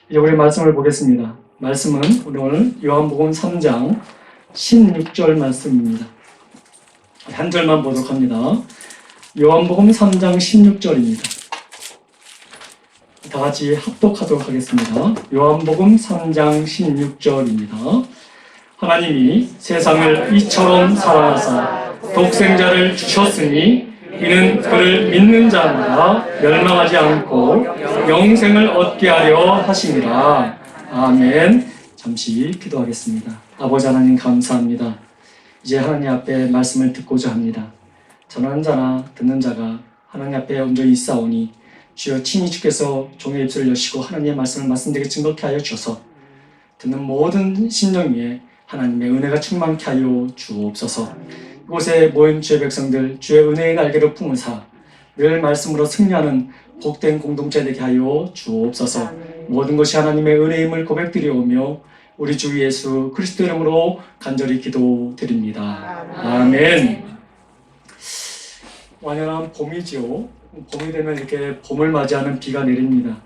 이제 우리 말씀을 보겠습니다. 말씀은 오늘 요한복음 3장 16절 말씀입니다. 한 절만 보도록 합니다. 요한복음 3장 16절입니다. 다 같이 합독하도록 하겠습니다. 요한복음 3장 16절입니다. 하나님이 세상을 이처럼 사랑하사 독생자를 주셨으니 이는 그를 믿는 자마다 멸망하지 않고 영생을 얻게 하려 하심이라. 아멘. 잠시 기도하겠습니다. 아버지 하나님 감사합니다. 이제 하나님 앞에 말씀을 듣고자 합니다. 전하는 자나 듣는 자가 하나님 앞에 온전히 있사오니 주여 친히 주께서 종의 입술을 여시고 하나님의 말씀을 말씀되게 증거케 하여 주셔서 듣는 모든 심령 위에 하나님의 은혜가 충만케 하여 주옵소서. 이곳에 모인 주의 백성들 주의 은혜의 날개를 품으사 늘 말씀으로 승리하는 복된 공동체 되게 하여 주옵소서. 모든 것이 하나님의 은혜임을 고백드리오며 우리 주 예수 그리스도 이름으로 간절히 기도드립니다. 아멘. 완연한 봄이지요. 봄이 되면 이렇게 봄을 맞이하는 비가 내립니다.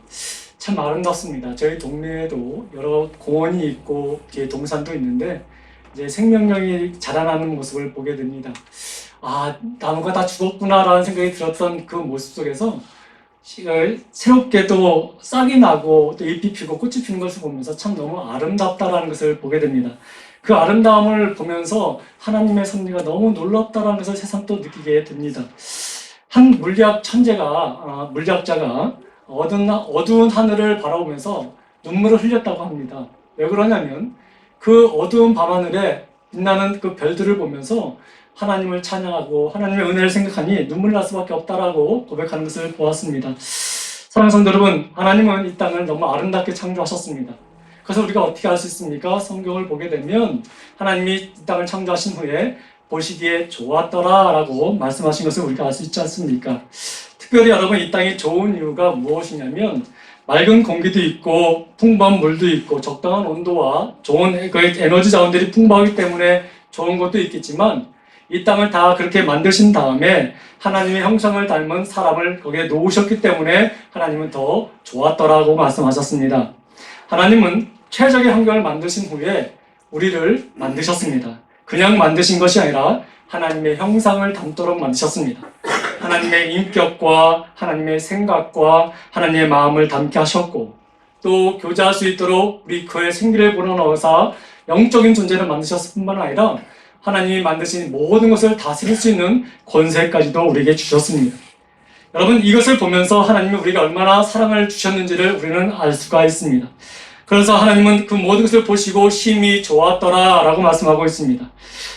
참 아름답습니다. 저희 동네에도 여러 공원이 있고 뒤에 동산도 있는데 이제 생명력이 자라나는 모습을 보게 됩니다. 아, 나무가 다 죽었구나라는 생각이 들었던 그 모습 속에서 새롭게도 싹이 나고 또 잎이 피고 꽃이 피는 것을 보면서 참 너무 아름답다라는 것을 보게 됩니다. 그 아름다움을 보면서 하나님의 섭리가 너무 놀랍다라는 것을 새삼 또 느끼게 됩니다. 한 물리학 천재가, 물리학자가 어두운 하늘을 바라보면서 눈물을 흘렸다고 합니다. 왜 그러냐면 그 어두운 밤하늘에 빛나는 그 별들을 보면서 하나님을 찬양하고 하나님의 은혜를 생각하니 눈물 날 수밖에 없다라고 고백하는 것을 보았습니다. 사랑하는 성도 여러분, 하나님은 이 땅을 너무 아름답게 창조하셨습니다. 그래서 우리가 어떻게 알 수 있습니까? 성경을 보게 되면 하나님이 이 땅을 창조하신 후에 보시기에 좋았더라 라고 말씀하신 것을 우리가 알 수 있지 않습니까? 특별히 여러분, 이 땅이 좋은 이유가 무엇이냐면 맑은 공기도 있고 풍부한 물도 있고 적당한 온도와 좋은 에너지 자원들이 풍부하기 때문에 좋은 것도 있겠지만 이 땅을 다 그렇게 만드신 다음에 하나님의 형상을 닮은 사람을 거기에 놓으셨기 때문에 하나님은 더 좋았더라고 말씀하셨습니다. 하나님은 최적의 환경을 만드신 후에 우리를 만드셨습니다. 그냥 만드신 것이 아니라 하나님의 형상을 담도록 만드셨습니다. 하나님의 인격과 하나님의 생각과 하나님의 마음을 담게 하셨고 또 교제할 수 있도록 우리 그의 생기를 불어넣어서 영적인 존재를 만드셨을 뿐만 아니라 하나님이 만드신 모든 것을 다스릴 수 있는 권세까지도 우리에게 주셨습니다. 여러분, 이것을 보면서 하나님이 우리가 얼마나 사랑을 주셨는지를 우리는 알 수가 있습니다. 그래서 하나님은 그 모든 것을 보시고 심히 좋았더라 라고 말씀하고 있습니다.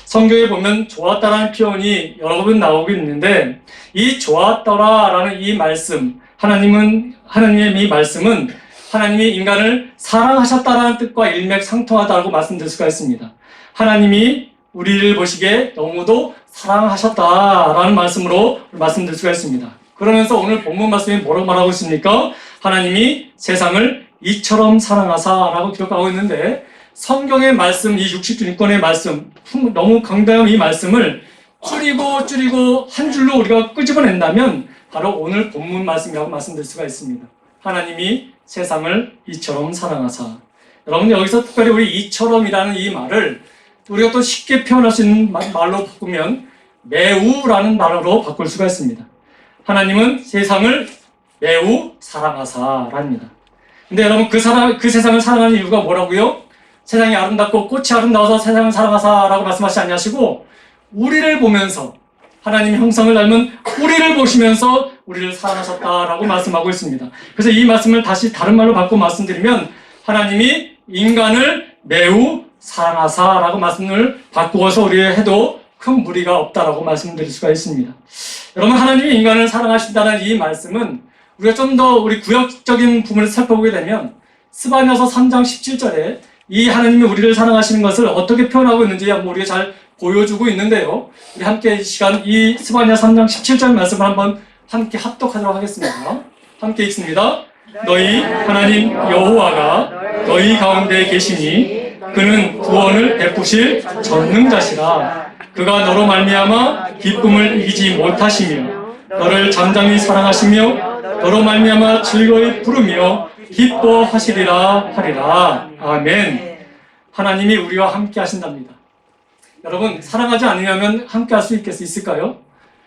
성경에 보면 좋았다라는 표현이 여러 번 나오고 있는데 이 좋았더라 라는 이 말씀, 하나님의 이 말씀은 하나님이 인간을 사랑하셨다라는 뜻과 일맥상통하다고 말씀드릴 수가 있습니다. 하나님이 우리를 보시기에 너무도 사랑하셨다라는 말씀으로 말씀드릴 수가 있습니다. 그러면서 오늘 본문 말씀이 뭐라고 말하고 있습니까? 하나님이 세상을 이처럼 사랑하사라고 기록하고 있는데 성경의 말씀, 이 66권의 말씀, 너무 강다운 이 말씀을 줄이고 한 줄로 우리가 끄집어낸다면 바로 오늘 본문 말씀이라고 말씀드릴 수가 있습니다. 하나님이 세상을 이처럼 사랑하사. 여러분, 여기서 특별히 우리 이처럼이라는 이 말을 우리가 또 쉽게 표현할 수 있는 말로 바꾸면 매우라는 말로 바꿀 수가 있습니다. 하나님은 세상을 매우 사랑하사랍니다. 근데 여러분, 그 세상을 사랑하는 이유가 뭐라고요? 세상이 아름답고 꽃이 아름다워서 세상을 사랑하사라고 말씀하시지 않냐시고 우리를 보면서 하나님의 형상을 닮은 우리를 보시면서 우리를 사랑하셨다라고 말씀하고 있습니다. 그래서 이 말씀을 다시 다른 말로 바꿔 말씀드리면 하나님이 인간을 매우 사랑하사라고 말씀을 바꾸어서 우리가 해도 큰 무리가 없다라고 말씀드릴 수가 있습니다. 여러분, 하나님이 인간을 사랑하신다는 이 말씀은 우리가 좀 더 우리 구약적인 부분을 살펴보게 되면 스바냐서 3장 17절에 이 하나님이 우리를 사랑하시는 것을 어떻게 표현하고 있는지 한번 우리가 잘 보여주고 있는데요. 우리 함께 이 시간 이 스바냐 3장 17절 말씀을 한번 함께 합독하도록 하겠습니다. 함께 읽습니다. 너희 하나님 여호와가 너희 가운데 계시니 그는 구원을 베푸실 전능자시라. 그가 너로 말미암아 기쁨을 이기지 못하시며 너를 잠잠히 사랑하시며 너로 말미암아 즐거이 부르며 기뻐하시리라 하리라. 아멘. 하나님이 우리와 함께 하신답니다. 여러분, 사랑하지 않으면 함께 할 수 있을까요?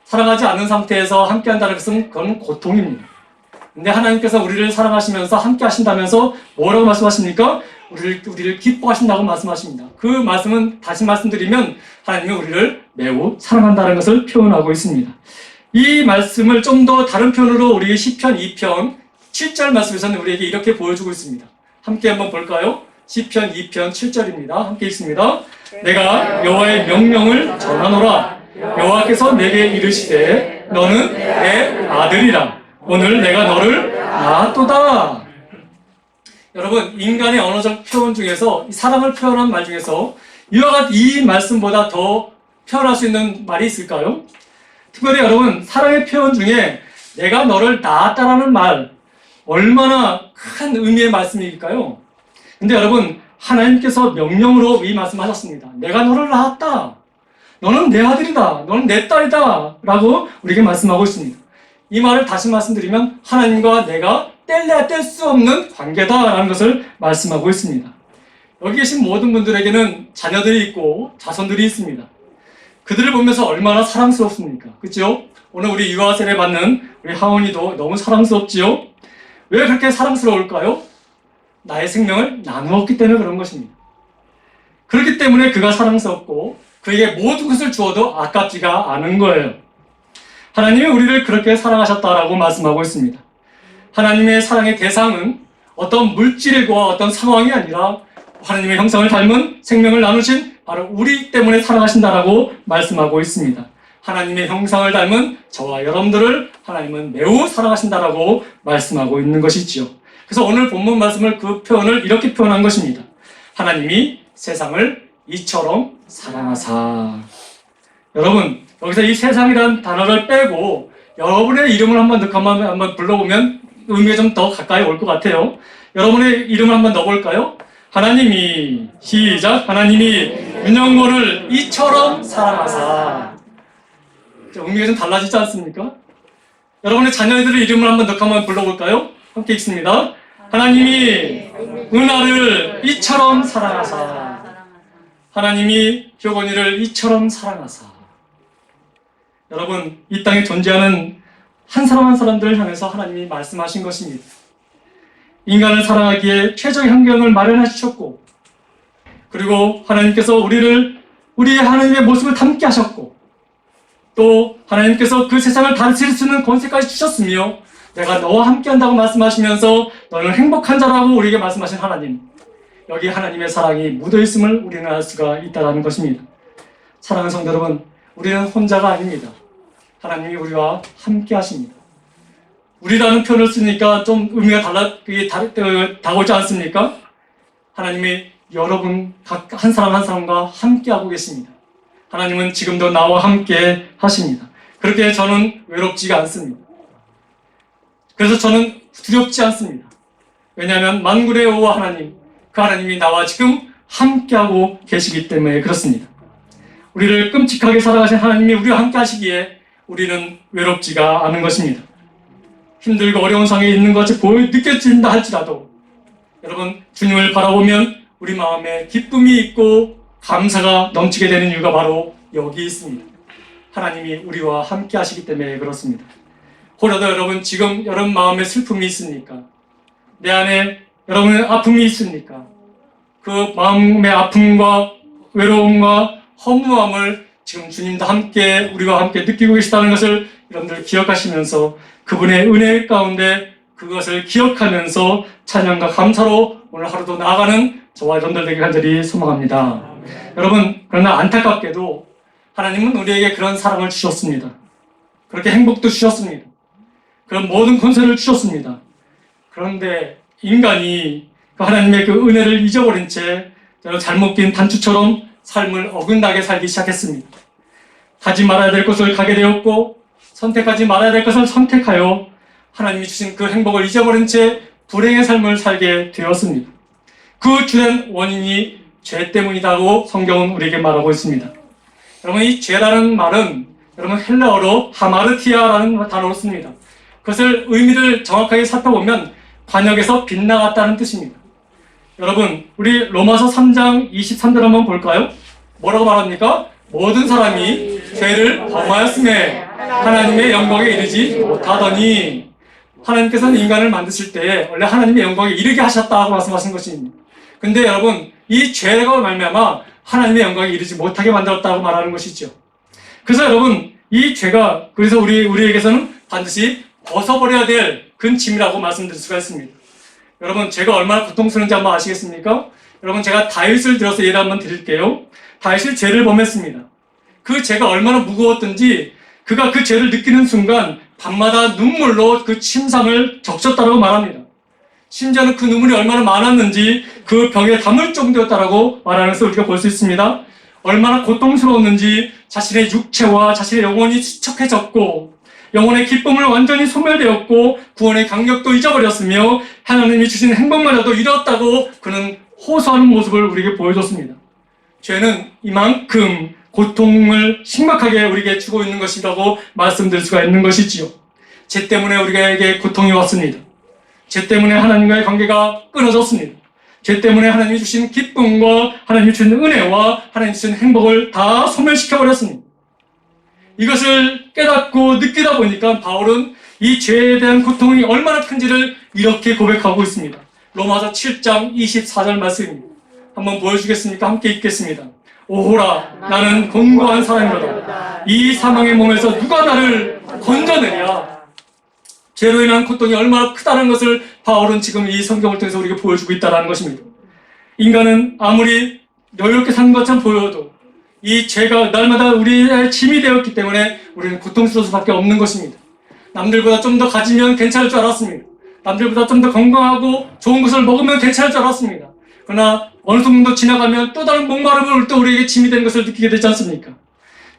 사랑하지 않은 상태에서 함께 한다는 것은 그건 고통입니다. 근데 하나님께서 우리를 사랑하시면서 함께 하신다면서 뭐라고 말씀하십니까? 우리를 기뻐하신다고 말씀하십니다. 그 말씀은 다시 말씀드리면 하나님이 우리를 매우 사랑한다는 것을 표현하고 있습니다. 이 말씀을 좀 더 다른 표현으로 우리 시편 2편 7절 말씀에서는 우리에게 이렇게 보여주고 있습니다. 함께 한번 볼까요? 시편 2편 7절입니다. 함께 읽습니다. 내가 여호와의 명령을 전하노라. 여호와께서 내게 이르시되 너는 내 아들이라. 오늘 내가 너를 낳았도다. 여러분, 인간의 언어적 표현 중에서 사랑을 표현한 말 중에서 이와 같은 이 말씀보다 더 표현할 수 있는 말이 있을까요? 특별히 여러분, 사랑의 표현 중에 내가 너를 낳았다라는 말, 얼마나 큰 의미의 말씀일까요? 근데 여러분, 하나님께서 명령으로 이 말씀하셨습니다. 내가 너를 낳았다. 너는 내 아들이다. 너는 내 딸이다. 라고 우리에게 말씀하고 있습니다. 이 말을 다시 말씀드리면 하나님과 내가 뗄래야 뗄 수 없는 관계다라는 것을 말씀하고 있습니다. 여기 계신 모든 분들에게는 자녀들이 있고 자손들이 있습니다. 그들을 보면서 얼마나 사랑스럽습니까? 그렇죠? 오늘 우리 유아 세례 받는 우리 하원이도 너무 사랑스럽지요? 왜 그렇게 사랑스러울까요? 나의 생명을 나누었기 때문에 그런 것입니다. 그렇기 때문에 그가 사랑스럽고 그에게 모든 것을 주어도 아깝지가 않은 거예요. 하나님이 우리를 그렇게 사랑하셨다라고 말씀하고 있습니다. 하나님의 사랑의 대상은 어떤 물질과 어떤 상황이 아니라 하나님의 형상을 닮은 생명을 나누신 바로 우리 때문에 사랑하신다라고 말씀하고 있습니다. 하나님의 형상을 닮은 저와 여러분들을 하나님은 매우 사랑하신다라고 말씀하고 있는 것이지요. 그래서 오늘 본문 말씀을 그 표현을 이렇게 표현한 것입니다. 하나님이 세상을 이처럼 사랑하사. 여러분, 여기서 이 세상이라는 단어를 빼고 여러분의 이름을 한번 불러보면 의미가 좀 더 가까이 올 것 같아요. 여러분의 이름을 한번 넣어볼까요? 하나님이, 시작. 하나님이 윤영모를 이처럼 사랑하사. 의미가 좀 달라지지 않습니까? 여러분의 자녀들의 이름을 한번 불러볼까요? 함께 읽습니다. 하나님이 은하를 이처럼 사랑하사. 하나님이 효건이를 이처럼 사랑하사. 여러분, 이 땅에 존재하는 한 사람 한 사람들을 향해서 하나님이 말씀하신 것입니다. 인간을 사랑하기에 최적의 환경을 마련해 주셨고, 그리고 하나님께서 우리의 하나님의 모습을 담게 하셨고, 또 하나님께서 그 세상을 다스릴 수 있는 권세까지 주셨으며, 내가 너와 함께 한다고 말씀하시면서 너는 행복한 자라고 우리에게 말씀하신 하나님, 여기 하나님의 사랑이 묻어있음을 우리는 알 수가 있다는 것입니다. 사랑하는 성도 여러분, 우리는 혼자가 아닙니다. 하나님이 우리와 함께 하십니다. 우리라는 표현을 쓰니까 좀 의미가 다가오지 않습니까? 하나님이 여러분 각 한 사람 한 사람과 함께 하고 계십니다. 하나님은 지금도 나와 함께 하십니다. 그렇게 저는 외롭지가 않습니다. 그래서 저는 두렵지 않습니다. 왜냐하면 만군의 여호와 하나님, 그 하나님이 나와 지금 함께하고 계시기 때문에 그렇습니다. 우리를 끔찍하게 사랑하신 하나님이 우리와 함께 하시기에 우리는 외롭지가 않은 것입니다. 힘들고 어려운 상황에 있는 것 같이 느껴진다 할지라도 여러분, 주님을 바라보면 우리 마음에 기쁨이 있고 감사가 넘치게 되는 이유가 바로 여기 있습니다. 하나님이 우리와 함께 하시기 때문에 그렇습니다. 혹여라도 여러분 지금 여러분 마음에 슬픔이 있습니까? 내 안에 여러분의 아픔이 있습니까? 그 마음의 아픔과 외로움과 허무함을 지금 주님도 함께 우리와 함께 느끼고 계시다는 것을 여러분들 기억하시면서 그분의 은혜 가운데 그것을 기억하면서 찬양과 감사로 오늘 하루도 나아가는 저와 여러분들 되길 간절히 소망합니다. 여러분, 그러나 안타깝게도 하나님은 우리에게 그런 사랑을 주셨습니다. 그렇게 행복도 주셨습니다. 그런 모든 권세를 주셨습니다. 그런데 인간이 그 하나님의 그 은혜를 잊어버린 채 잘못 낀 단추처럼 삶을 어긋나게 살기 시작했습니다. 가지 말아야 될 것을 가게 되었고 선택하지 말아야 될 것을 선택하여 하나님이 주신 그 행복을 잊어버린 채 불행의 삶을 살게 되었습니다. 그 주된 원인이 죄 때문이라고 성경은 우리에게 말하고 있습니다. 여러분, 이 죄라는 말은 여러분 헬라어로 하마르티아라는 단어로 씁니다. 그것을 의미를 정확하게 살펴보면 관역에서 빗나갔다는 뜻입니다. 여러분, 우리 로마서 3장 23절 한번 볼까요? 뭐라고 말합니까? 모든 사람이 죄를 범하였음에 하나님의 영광에 이르지 못하더니, 하나님께서는 인간을 만드실 때 원래 하나님의 영광에 이르게 하셨다고 말씀하신 것입니다. 근데 여러분, 이 죄가 말미암아 하나님의 영광에 이르지 못하게 만들었다고 말하는 것이죠. 그래서 여러분, 이 죄가 그래서 우리에게서는 반드시 벗어버려야 될 근짐이라고 말씀드릴 수가 있습니다. 여러분, 죄가 얼마나 고통스러운지 한번 아시겠습니까? 여러분, 제가 다윗을 들어서 예를 한번 드릴게요. 다윗이 죄를 범했습니다. 그 죄가 얼마나 무거웠던지 그가 그 죄를 느끼는 순간 밤마다 눈물로 그 침상을 적셨다고 말합니다. 심지어는 그 눈물이 얼마나 많았는지 그 벽에 담을 정도였다라고 말하는 것을 우리가 볼 수 있습니다. 얼마나 고통스러웠는지 자신의 육체와 자신의 영혼이 수척해졌고 영혼의 기쁨을 완전히 소멸되었고 구원의 강력도 잊어버렸으며 하나님이 주신 행복마저도 잃었다고 그는 호소하는 모습을 우리에게 보여줬습니다. 죄는 이만큼 고통을 심각하게 우리에게 주고 있는 것이라고 말씀드릴 수가 있는 것이지요. 죄 때문에 우리에게 고통이 왔습니다. 죄 때문에 하나님과의 관계가 끊어졌습니다. 죄 때문에 하나님이 주신 기쁨과 하나님이 주신 은혜와 하나님이 주신 행복을 다 소멸시켜버렸습니다. 이것을 깨닫고 느끼다 보니까 바울은 이 죄에 대한 고통이 얼마나 큰지를 이렇게 고백하고 있습니다. 로마서 7장 24절 말씀입니다. 한번 보여주겠습니까? 함께 읽겠습니다. 오호라, 나는 곤고한 사람이로다. 이 사망의 몸에서 누가 나를 건져내랴. 죄로 인한 고통이 얼마나 크다는 것을 바울은 지금 이 성경을 통해서 우리에게 보여주고 있다는 것입니다. 인간은 아무리 여유롭게 사는 것처럼 보여도 이 죄가 날마다 우리의 짐이 되었기 때문에 우리는 고통스러울 수밖에 없는 것입니다. 남들보다 좀 더 가지면 괜찮을 줄 알았습니다. 남들보다 좀 더 건강하고 좋은 것을 먹으면 괜찮을 줄 알았습니다. 그러나 어느 정도 지나가면 또 다른 목마름을 또 우리에게 짐이 되는 것을 느끼게 되지 않습니까?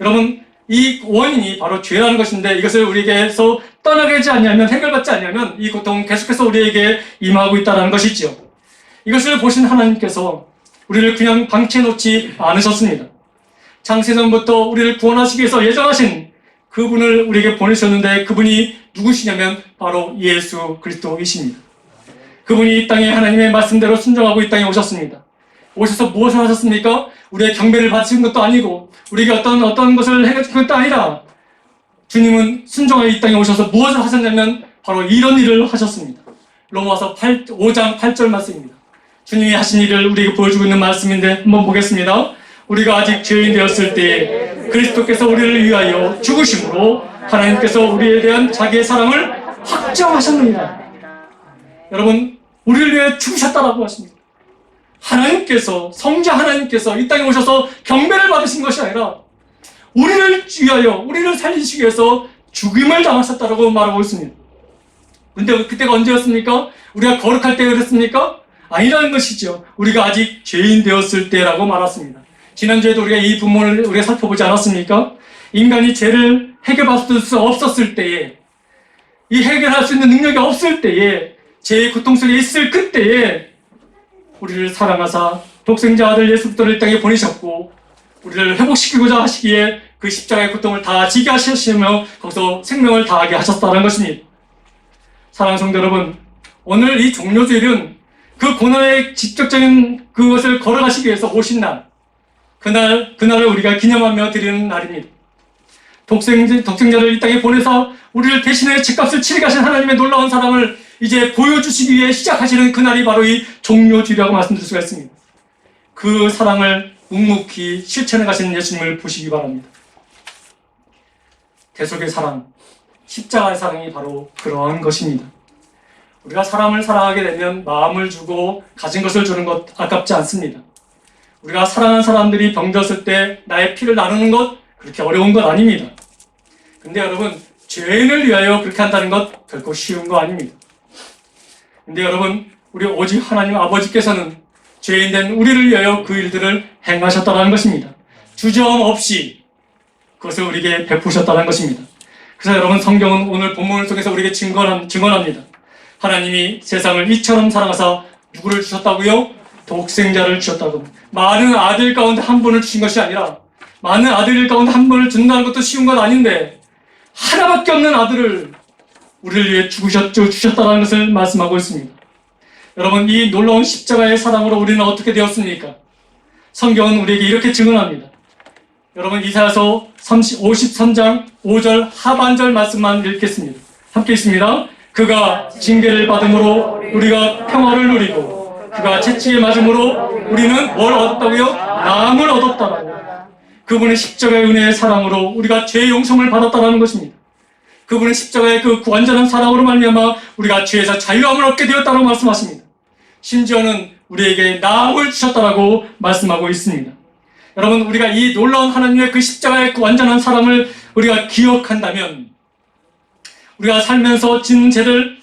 여러분, 이 원인이 바로 죄라는 것인데 이것을 우리에게서 떠나게 하지 않냐면, 해결받지 않냐면 이 고통은 계속해서 우리에게 임하고 있다는 것이지요. 이것을 보신 하나님께서 우리를 그냥 방치해놓지 않으셨습니다. 창세전부터 우리를 구원하시기 위해서 예정하신 그분을 우리에게 보내셨는데 그분이 누구시냐면 바로 예수 그리스도이십니다. 그분이 이 땅에 하나님의 말씀대로 순종하고 이 땅에 오셨습니다. 오셔서 무엇을 하셨습니까? 우리의 경배를 받으신 것도 아니고 우리에게 어떤 것을 해준 것도 아니라 주님은 순종하여 이 땅에 오셔서 무엇을 하셨냐면 바로 이런 일을 하셨습니다. 로마서 5장 8절 말씀입니다. 주님이 하신 일을 우리에게 보여주고 있는 말씀인데 한번 보겠습니다. 우리가 아직 죄인 되었을 때에 그리스도께서 우리를 위하여 죽으심으로 하나님께서 우리에 대한 자기의 사랑을 확정하셨느니라. 여러분, 우리를 위해 죽으셨다라고 하십니다. 하나님께서, 성자 하나님께서 이 땅에 오셔서 경배를 받으신 것이 아니라 우리를 위하여, 우리를 살리시기 위해서 죽임을 당하셨다라고 말하고 있습니다. 근데 그때가 언제였습니까? 우리가 거룩할 때 그랬습니까? 아니라는 것이죠. 우리가 아직 죄인 되었을 때라고 말했습니다. 지난주에도 우리가 이 부분을 우리가 살펴보지 않았습니까? 인간이 죄를 해결받을 수 없었을 때에, 이 해결할 수 있는 능력이 없을 때에, 죄의 고통 속에 있을 그때에 우리를 사랑하사 독생자 아들 예수 그리스도를 이 땅에 보내셨고 우리를 회복시키고자 하시기에 그 십자가의 고통을 다 지게 하시며 거기서 생명을 다하게 하셨다는 것입니다. 사랑하는 성도 여러분, 오늘 이 종료주일은 그 고난의 직접적인 그것을 걸어가시기 위해서 오신 날, 그날을 우리가 기념하며 드리는 날입니다. 독생자를 이 땅에 보내서 우리를 대신해 죄값을 치르게 하신 하나님의 놀라운 사랑을 이제 보여주시기 위해 시작하시는 그날이 바로 이 종료주일이라고 말씀드릴 수가 있습니다. 그 사랑을 묵묵히 실천해 가시는 예수님을 보시기 바랍니다. 대속의 사랑, 십자가의 사랑이 바로 그러한 것입니다. 우리가 사람을 사랑하게 되면 마음을 주고 가진 것을 주는 것 아깝지 않습니다. 우리가 사랑하는 사람들이 병들었을 때 나의 피를 나누는 것 그렇게 어려운 것 아닙니다. 근데 여러분, 죄인을 위하여 그렇게 한다는 것 결코 쉬운 거 아닙니다. 근데 여러분, 우리 오직 하나님 아버지께서는 죄인된 우리를 위하여 그 일들을 행하셨다는 것입니다. 주저함 없이 그것을 우리에게 베푸셨다는 것입니다. 그래서 여러분, 성경은 오늘 본문을 통해서 우리에게 증언합니다. 하나님이 세상을 이처럼 사랑하사 누구를 주셨다고요? 독생자를 주셨다고. 많은 아들 가운데 한 분을 주신 것이 아니라 많은 아들 가운데 한 분을 준다는 것도 쉬운 건 아닌데 하나밖에 없는 아들을 우리를 위해 주셨다는 것을 말씀하고 있습니다. 여러분, 이 놀라운 십자가의 사랑으로 우리는 어떻게 되었습니까? 성경은 우리에게 이렇게 증언합니다. 여러분, 이사야서 53장 5절 하반절 말씀만 읽겠습니다. 함께 읽습니다. 그가 징계를 받음으로 우리가 평화를 누리고 그가 채찍에 맞음으로 우리는 뭘 얻었다고요? 나음을 얻었다라고. 그분의 십자가의 은혜의 사랑으로 우리가 죄의 용서를 받았다라는 것입니다. 그분의 십자가의 그 완전한 사랑으로 말미암아 우리가 죄에서 자유함을 얻게 되었다고 말씀하십니다. 심지어는 우리에게 나음을 주셨다라고 말씀하고 있습니다. 여러분, 우리가 이 놀라운 하나님의 그 십자가의 그 완전한 사랑을 우리가 기억한다면 우리가 살면서 짓는 죄를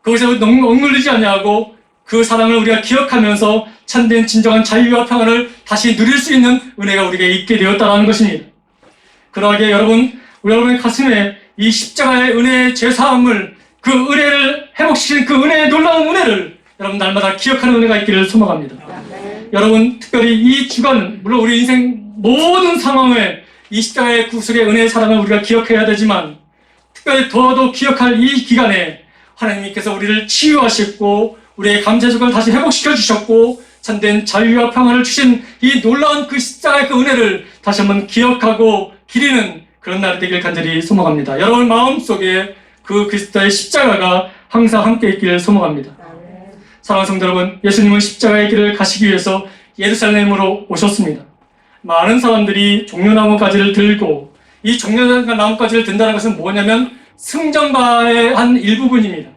거기서 억눌리지 아니하고 그 사랑을 우리가 기억하면서 참된 진정한 자유와 평안을 다시 누릴 수 있는 은혜가 우리에게 있게 되었다는 것입니다. 그러하게 여러분의 가슴에 이 십자가의 은혜의 죄사함을, 그 은혜를 회복시키는 그 은혜의 놀라운 은혜를 여러분 날마다 기억하는 은혜가 있기를 소망합니다. 여러분, 특별히 이 주간은 물론 우리 인생 모든 상황에 이 십자가의 구속의 은혜의 사랑을 우리가 기억해야 되지만 특별히 더더 기억할 이 기간에 하나님께서 우리를 치유하셨고 우리의 감정을 다시 회복시켜 주셨고 참된 자유와 평안을 주신 이 놀라운 그 십자가의 그 은혜를 다시 한번 기억하고 기리는 그런 날이 되길 간절히 소망합니다. 여러분 마음속에 그 그리스도의 십자가가 항상 함께 있기를 소망합니다. 사랑하는 성도 여러분, 예수님은 십자가의 길을 가시기 위해서 예루살렘으로 오셨습니다. 많은 사람들이 종려나무가지를 들고, 이 종려나무가지를 든다는 것은 뭐냐면 승전가의 한 일부분입니다.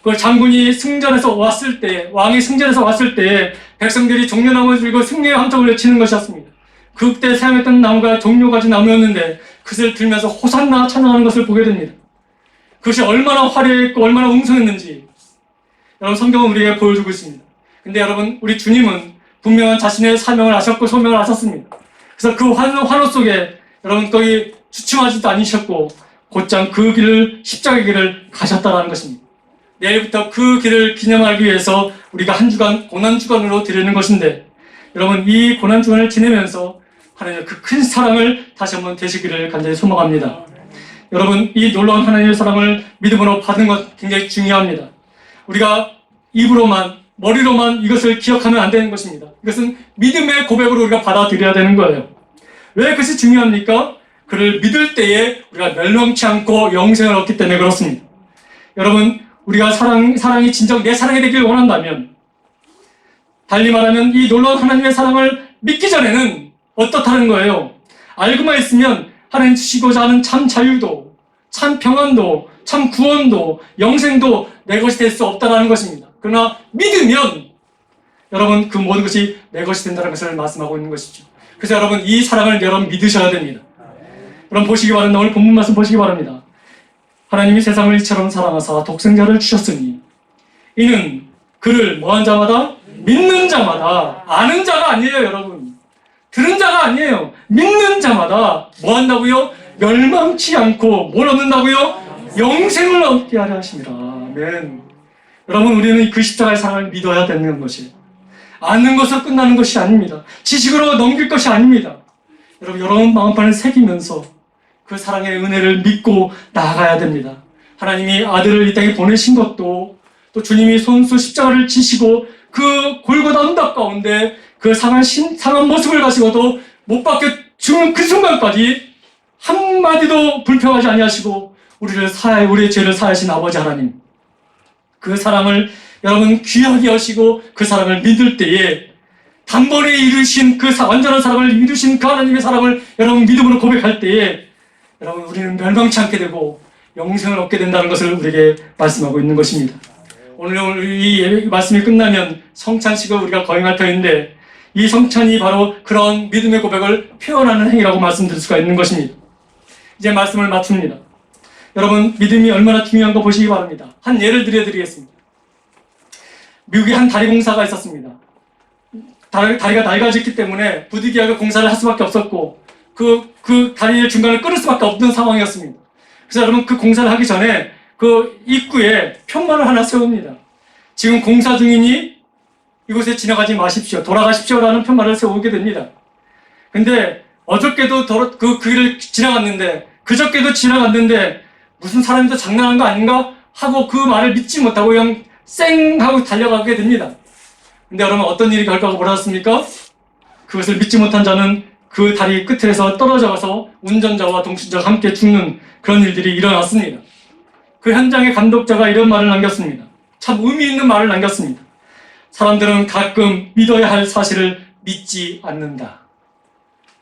그 장군이 승전에서 왔을 때, 왕이 승전에서 왔을 때 백성들이 종려나무를 들고 승리의 함성을 외치는 것이었습니다. 그때 사용했던 나무가 종려가지 나무였는데 그것을 들면서 호산나 찬양하는 것을 보게 됩니다. 그것이 얼마나 화려했고 얼마나 웅성했는지 여러분 성경은 우리에게 보여주고 있습니다. 근데 여러분, 우리 주님은 분명한 자신의 사명을 하셨고 소명을 하셨습니다. 그래서 그 환호 속에 여러분 거기 주춤하지도 않으셨고 곧장 그 길을, 십자가의 길을 가셨다는 것입니다. 내일부터 그 길을 기념하기 위해서 우리가 한 주간 고난주간으로 드리는 것인데 여러분, 이 고난주간을 지내면서 하나님의 그 큰 사랑을 다시 한번 되시기를 간절히 소망합니다. 여러분, 이 놀라운 하나님의 사랑을 믿음으로 받은 것 굉장히 중요합니다. 우리가 입으로만, 머리로만 이것을 기억하면 안 되는 것입니다. 이것은 믿음의 고백으로 우리가 받아들여야 되는 거예요. 왜 그것이 중요합니까? 그를 믿을 때에 우리가 멸망치 않고 영생을 얻기 때문에 그렇습니다. 여러분, 우리가 사랑이 진정 내 사랑이 되길 원한다면, 달리 말하면 이 놀라운 하나님의 사랑을 믿기 전에는 어떻다는 거예요? 알고만 있으면 하나님 주시고자 하는 참 자유도, 참 평안도, 참 구원도, 영생도 내 것이 될 수 없다는 것입니다. 그러나 믿으면 여러분 그 모든 것이 내 것이 된다는 것을 말씀하고 있는 것이죠. 그래서 여러분 이 사랑을 여러분 믿으셔야 됩니다. 여러분 보시기 바랍니다. 오늘 본문 말씀 보시기 바랍니다. 하나님이 세상을 이처럼 사랑하사 독생자를 주셨으니 이는 그를 뭐한 자마다 믿는 자마다, 아는 자가 아니에요 여러분, 들은 자가 아니에요. 믿는 자마다 뭐 한다고요? 멸망치 않고 뭘 얻는다고요? 영생을 얻게 하려 하십니다. 아멘. 여러분, 우리는 그 십자가의 사랑을 믿어야 되는 것이에요. 아는 것으로 끝나는 것이 아닙니다. 지식으로 넘길 것이 아닙니다. 여러분 마음판을 새기면서 그 사랑의 은혜를 믿고 나아가야 됩니다. 하나님이 아들을 이 땅에 보내신 것도, 또 주님이 손수 십자가를 지시고 그 골고다 언덕 가운데 그 상한 모습을 가지고도 못 박혀 죽는 그 순간까지 한마디도 불평하지 아니하시고 우리의 죄를 사하신 아버지 하나님, 그 사랑을 여러분 귀하게 하시고 그 사랑을 믿을 때에 단번에 이루신 그 완전한 사랑을 이루신 그 하나님의 사랑을 여러분 믿음으로 고백할 때에 여러분 우리는 멸망치 않게 되고 영생을 얻게 된다는 것을 우리에게 말씀하고 있는 것입니다. 오늘 이 말씀이 끝나면 성찬식을 우리가 거행할 터인데 이 성찬이 바로 그런 믿음의 고백을 표현하는 행위라고 말씀드릴 수가 있는 것입니다. 이제 말씀을 마칩니다. 여러분 믿음이 얼마나 중요한 거 보시기 바랍니다. 한 예를 들어드리겠습니다. 미국에 한 다리 공사가 있었습니다. 다리가 낡아졌기 때문에 부득이하게 공사를 할 수밖에 없었고 그 다리의 중간을 끊을 수밖에 없는 상황이었습니다. 그래서 여러분 그 공사를 하기 전에 그 입구에 편말을 하나 세웁니다. 지금 공사 중이니 이곳에 지나가지 마십시오, 돌아가십시오라는 편말을 세우게 됩니다. 근데 어저께도 그 길을 지나갔는데 그저께도 지나갔는데 무슨 사람이 또 장난한 거 아닌가 하고 그 말을 믿지 못하고 그냥 쌩 하고 달려가게 됩니다. 근데 여러분 어떤 일이 결과가 벌어졌습니까? 그것을 믿지 못한 자는 그 다리 끝에서 떨어져 가서 운전자와 동승자가 함께 죽는 그런 일들이 일어났습니다. 그 현장의 감독자가 이런 말을 남겼습니다. 참 의미 있는 말을 남겼습니다. 사람들은 가끔 믿어야 할 사실을 믿지 않는다.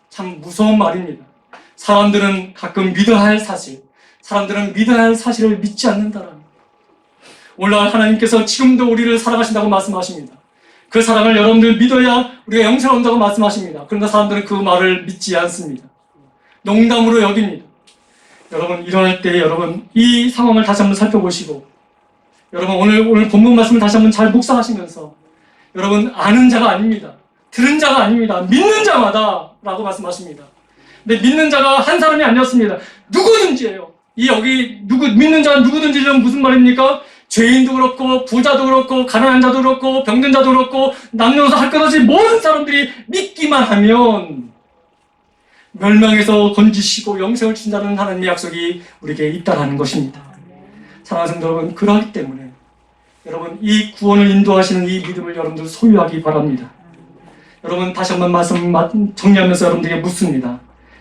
참 무서운 말입니다. 사람들은 가끔 믿어야 할 사실, 사람들은 믿어야 할 사실을 믿지 않는다라는. 오늘날 하나님께서 지금도 우리를 사랑하신다고 말씀하십니다. 그 사랑을 여러분들 믿어야 우리가 영생을 온다고 말씀하십니다. 그러나 사람들은 그 말을 믿지 않습니다. 농담으로 여깁니다. 여러분 일어날 때 여러분 이 상황을 다시 한번 살펴보시고 여러분 오늘 본문 말씀을 다시 한번 잘 묵상하시면서 여러분 아는 자가 아닙니다. 들은 자가 아닙니다. 믿는 자마다 라고 말씀하십니다. 근데 믿는 자가 한 사람이 아니었습니다. 누구든지예요. 여기 믿는 자가 누구든지는 무슨 말입니까? 죄인도 그렇고 부자도 그렇고 가난한 자도 그렇고 병든 자도 그렇고 남녀노소 할 것 없이 모든 사람들이 믿기만 하면 멸망에서 건지시고 영생을 준다는 하나님의 약속이 우리에게 있다라는 것입니다. 사랑하는 성도 여러분, 그러기 때문에 여러분 이 구원을 인도하시는 이 믿음을 여러분들 소유하기 바랍니다. 여러분 다시 한번 말씀 정리하면서 여러분들에게 묻습니다.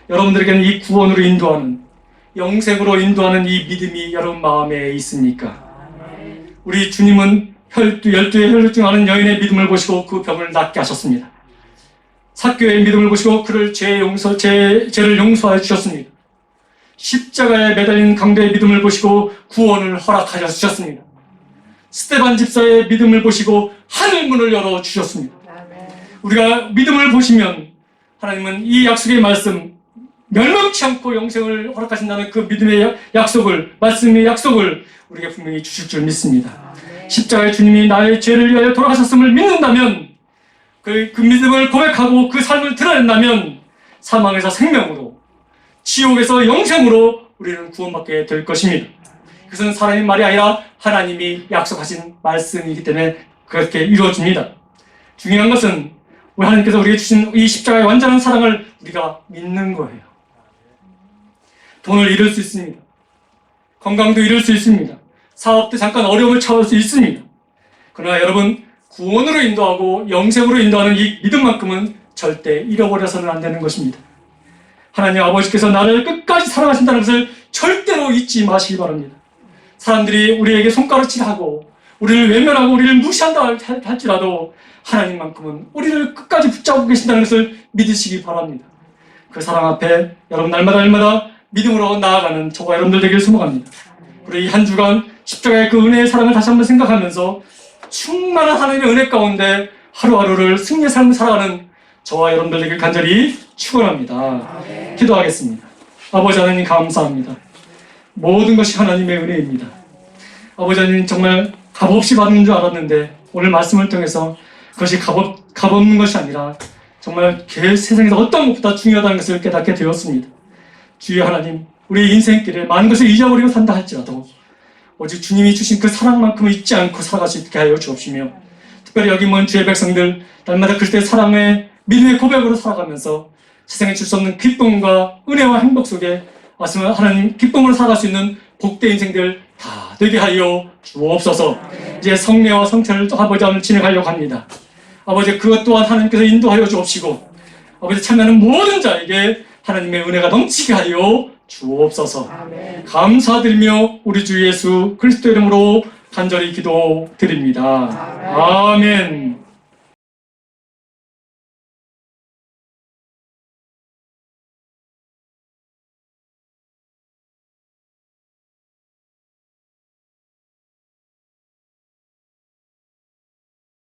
여러분들에게는 이 구원으로 인도하는 영생으로 인도하는 이 믿음이 여러분 마음에 있습니까? 우리 주님은 열두의 혈루증 앓은 여인의 믿음을 보시고 그 병을 낫게 하셨습니다. 삭개의 믿음을 보시고 그를 죄를 용서하여 주셨습니다. 십자가에 매달린 강도의 믿음을 보시고 구원을 허락하여 주셨습니다. 스데반 집사의 믿음을 보시고 하늘문을 열어 주셨습니다. 우리가 믿음을 보시면 하나님은 이 약속의 말씀 멸망치 않고 영생을 허락하신다는 그 믿음의 약속을, 말씀의 약속을 우리에게 분명히 주실 줄 믿습니다. 십자가의 주님이 나의 죄를 위하여 돌아가셨음을 믿는다면 그 믿음을 고백하고 그 삶을 드러낸다면 사망에서 생명으로 지옥에서 영생으로 우리는 구원받게 될 것입니다. 그것은 사람의 말이 아니라 하나님이 약속하신 말씀이기 때문에 그렇게 이루어집니다. 중요한 것은 우리 하나님께서 우리에게 주신 이 십자가의 완전한 사랑을 우리가 믿는 거예요. 돈을 잃을 수 있습니다. 건강도 잃을 수 있습니다. 사업도 잠깐 어려움을 처할 수 있습니다. 그러나 여러분 구원으로 인도하고 영생으로 인도하는 이 믿음만큼은 절대 잃어버려서는 안 되는 것입니다. 하나님 아버지께서 나를 끝까지 사랑하신다는 것을 절대로 잊지 마시기 바랍니다. 사람들이 우리에게 손가락질하고 우리를 외면하고 우리를 무시한다 할지라도 하나님만큼은 우리를 끝까지 붙잡고 계신다는 것을 믿으시기 바랍니다. 그 사랑 앞에 여러분 날마다 믿음으로 나아가는 저와 여러분들 되길 소망합니다. 우리 한 주간 십자가의 그 은혜의 사랑을 다시 한번 생각하면서 충만한 하나님의 은혜 가운데 하루하루를 승리의 삶을 살아가는 저와 여러분들 되길 간절히 축원합니다. 기도하겠습니다. 아버지 하나님 감사합니다. 모든 것이 하나님의 은혜입니다. 아버지 하나님 정말 값없이 받는 줄 알았는데 오늘 말씀을 통해서 그것이 값없는 것이 아니라 정말 세상에서 어떤 것보다 중요하다는 것을 깨닫게 되었습니다. 주여 하나님, 우리의 인생길에 많은 것을 잊어버리고 산다 할지라도 오직 주님이 주신 그 사랑만큼을 잊지 않고 살아갈 수 있게 하여 주옵시며 특별히 여기 모인 주의 백성들 날마다 그리스도의 사랑의 믿음의 고백으로 살아가면서 세상에 줄 수 없는 기쁨과 은혜와 행복 속에 하나님 기쁨으로 살아갈 수 있는 복된 인생들 다 되게 하여 주옵소서. 이제 성례와 성찬을 또 아버지 앞에 진행하려고 합니다. 아버지 그것 또한 하나님께서 인도하여 주옵시고 아버지 참여하는 모든 자에게 하나님의 은혜가 넘치게 하여 주옵소서. 아멘. 감사드리며 우리 주 예수 그리스도 이름으로 간절히 기도드립니다. 아멘. 아멘.